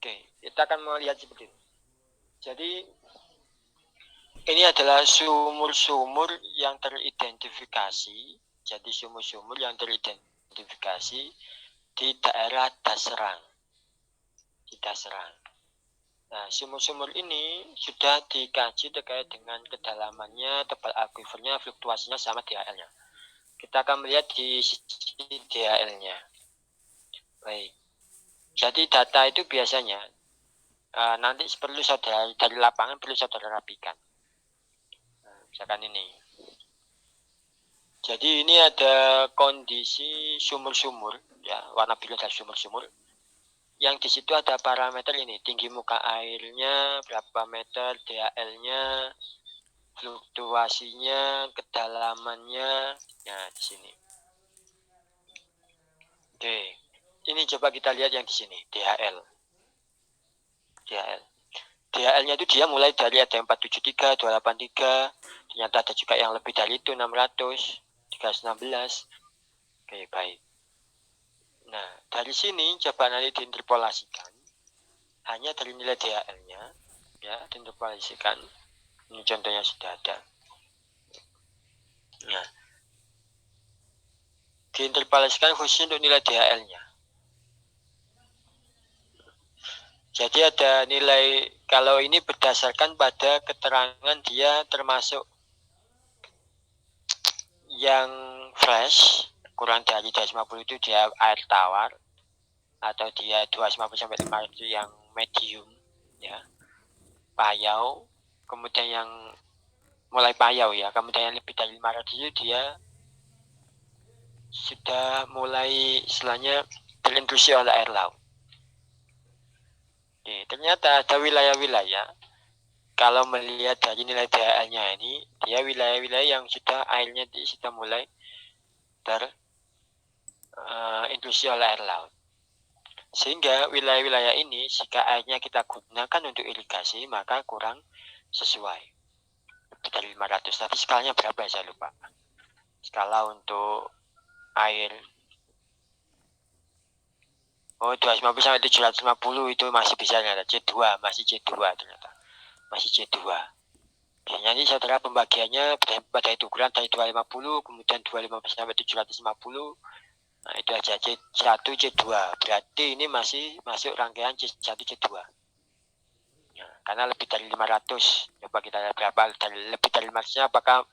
Oke, kita akan melihat seperti ini. Jadi ini adalah sumur-sumur yang teridentifikasi. Jadi sumur-sumur yang teridentifikasi di daerah Daserang. Di Daserang. Nah, sumur-sumur ini sudah dikaji terkait dengan kedalamannya, tebal akuifernya, fluktuasinya, sama DHL-nya. Kita akan melihat di sisi DHL-nya. Baik. Jadi data itu biasanya nanti perlu saudara dari lapangan perlu saudara rapikan. Nah, misalkan ini. Jadi ini ada kondisi sumur-sumur, ya, warna biru adalah sumur-sumur. Yang di situ ada parameter ini, tinggi muka airnya, berapa meter, DHL-nya, fluktuasinya, kedalamannya, nah di sini. Oke, ini coba kita lihat yang di sini, DHL. DHL-nya itu dia mulai dari ada 473, 283, ternyata ada juga yang lebih dari itu, 600, 316. Oke, baik. Nah, dari sini coba nanti diinterpolasikan. Hanya dari nilai DHL-nya, ya, diinterpolasikan. Ini contohnya sudah ada. Nah, diinterpolasikan khusus untuk nilai DHL-nya. Jadi ada nilai, kalau ini berdasarkan pada keterangan dia termasuk yang fresh, kurang dari 250 itu dia air tawar, atau dia 250 sampai 500 itu yang medium, ya, payau, kemudian yang mulai payau, ya, kemudian yang lebih dari 500 itu dia sudah mulai istilahnya terintrusi oleh air laut. Oke, ternyata ada wilayah-wilayah, kalau melihat dari nilai DHL-nya ini, dia wilayah-wilayah yang sudah airnya sudah mulai terintrusi oleh air laut. Sehingga wilayah-wilayah ini, jika airnya kita gunakan untuk irigasi, maka kurang sesuai. Lebih dari 500. Tapi skalanya berapa saya lupa. Skala untuk air, 250 sampai 750 itu masih bisa ternyata. C2, masih C2 ternyata. Masih C2. Biasanya ini saudara pembagiannya pada itu ukuran dari 250, kemudian 250 sampai 750. Nah, itu aja C1, C2. Berarti ini masih masuk rangkaian C1, C2. Nah, karena lebih dari 500. Coba kita lihat berapa lebih dari 500-nya apakah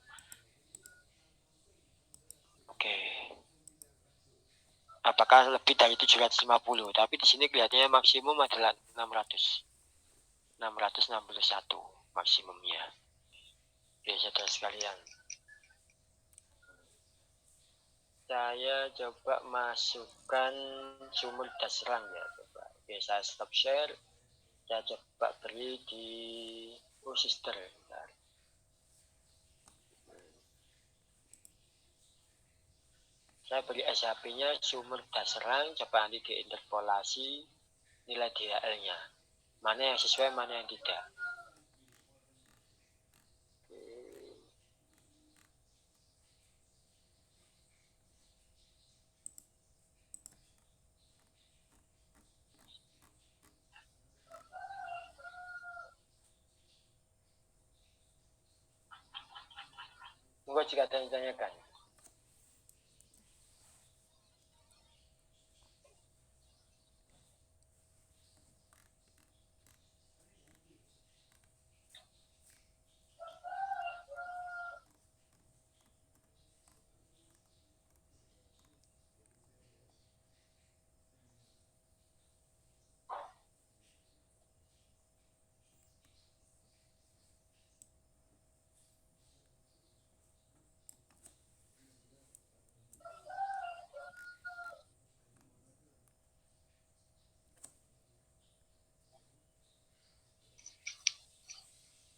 apakah lebih dari 750. Tapi di sini kelihatannya maksimum adalah 600. 661 maksimumnya. Oke, saudara sekalian. Saya coba masukkan sumur Daserang, ya, coba. Oke, saya stop share. Saya coba beri di sister. Bentar. Saya beri SHP-nya sumur Daserang, coba nanti diinterpolasi nilai DHL-nya. Mana yang sesuai, mana yang tidak. Monggo jika ada yang ditanyakan.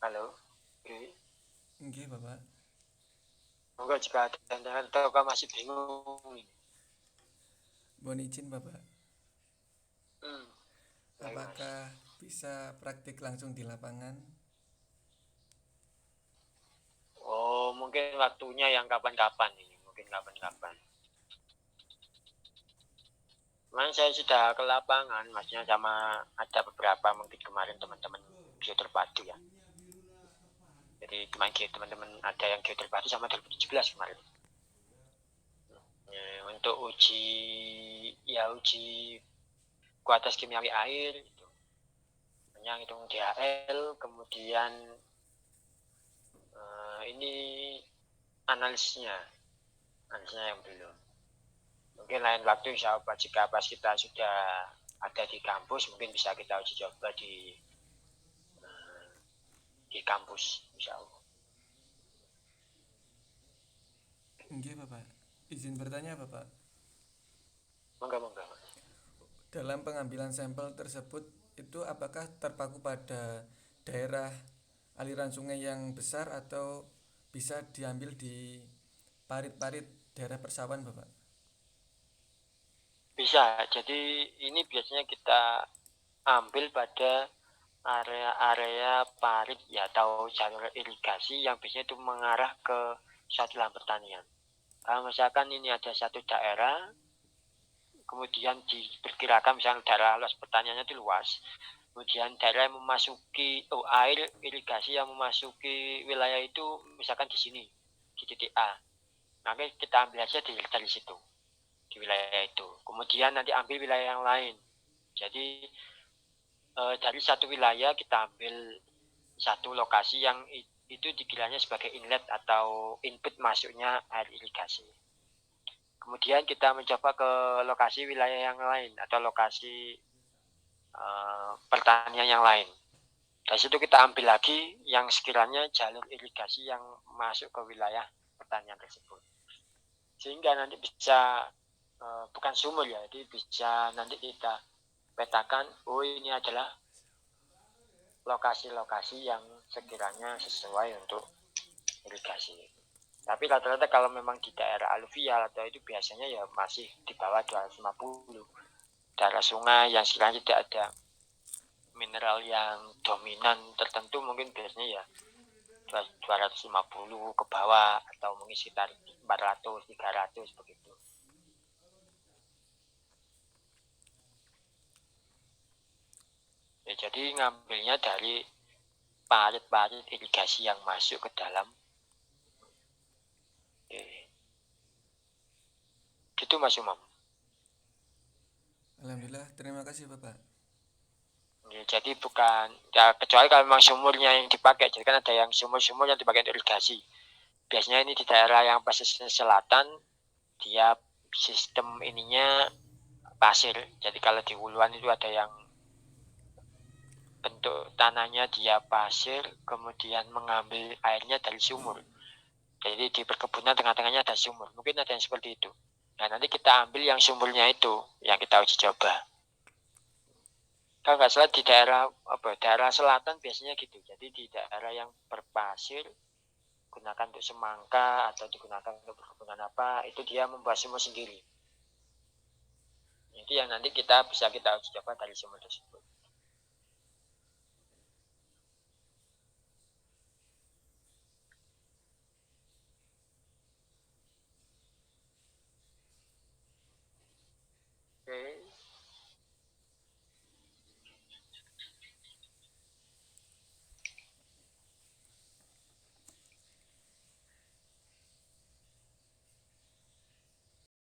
Halo? Oke. Nggih, Bapak. Monggo jika ada yang ditanyakan atau masih bingung. Mohon izin, Bapak. Baik, Mas. Apakah bisa praktik langsung di lapangan? Oh, mungkin waktunya yang kapan-kapan ini. Mungkin kapan-kapan. Memang saya sudah ke lapangan, maksudnya sama ada beberapa mungkin kemarin teman-teman geoterpadu ya. Jadi kemarin teman-teman ada yang geoterpadu sama 2017 kemarin. Untuk uji kualitas kimiawi air, gitu. Yang hitung DHL, kemudian ini analisnya yang belum. Mungkin lain waktu insya Allah jika pas kita sudah ada di kampus mungkin bisa kita uji coba di kampus insya Allah. Nggih Bapak. Izin bertanya Bapak. Monggo. Dalam pengambilan sampel tersebut itu apakah terpaku pada daerah aliran sungai yang besar atau bisa diambil di parit-parit daerah persawahan Bapak? Bisa. Jadi ini biasanya kita ambil pada area-area parit ya atau jalur irigasi yang biasanya itu mengarah ke suatu lahan pertanian. Kalau misalkan ini ada satu daerah, kemudian diperkirakan misalnya daerah luas pertaniannya itu luas, kemudian daerah yang memasuki air irigasi yang memasuki wilayah itu misalkan di sini di titik A, maka kita ambil aja dari situ di wilayah itu, kemudian nanti ambil wilayah yang lain. Jadi dari satu wilayah kita ambil satu lokasi yang itu dikiranya sebagai inlet atau input masuknya air irigasi. Kemudian kita mencoba ke lokasi wilayah yang lain atau lokasi pertanian yang lain. Dari situ kita ambil lagi yang sekiranya jalur irigasi yang masuk ke wilayah pertanian tersebut. Sehingga nanti bisa bukan sumur ya, jadi bisa nanti kita petakan, oh ini adalah lokasi-lokasi yang sekiranya sesuai untuk irigasi. Tapi rata-rata kalau memang di daerah aluvial atau itu biasanya ya masih di bawah 250. Daerah sungai yang sekiranya tidak ada mineral yang dominan tertentu mungkin biasanya ya 250 ke bawah atau mungkin sekitar 400, 300 begitu. Ya, jadi ngambilnya dari parit-parit irigasi yang masuk ke dalam. Gitu Mas Umam. Alhamdulillah, terima kasih Bapak. Ya, jadi bukan ya, kecuali kalau memang sumurnya yang dipakai, jadi kan ada yang sumur-sumur yang dipakai untuk irigasi. Biasanya ini di daerah yang pesisir selatan dia sistem ininya pasir. Jadi kalau di huluan itu ada yang bentuk tanahnya dia pasir, kemudian mengambil airnya dari sumur. Jadi di perkebunan tengah-tengahnya ada sumur. Mungkin ada yang seperti itu. Nah nanti kita ambil yang sumurnya itu yang kita uji coba. Kalau nggak salah di daerah selatan biasanya gitu. Jadi di daerah yang berpasir gunakan untuk semangka atau digunakan untuk perkebunan apa, itu dia membuat sumur sendiri. Itu yang nanti kita bisa uji coba dari sumur tersebut.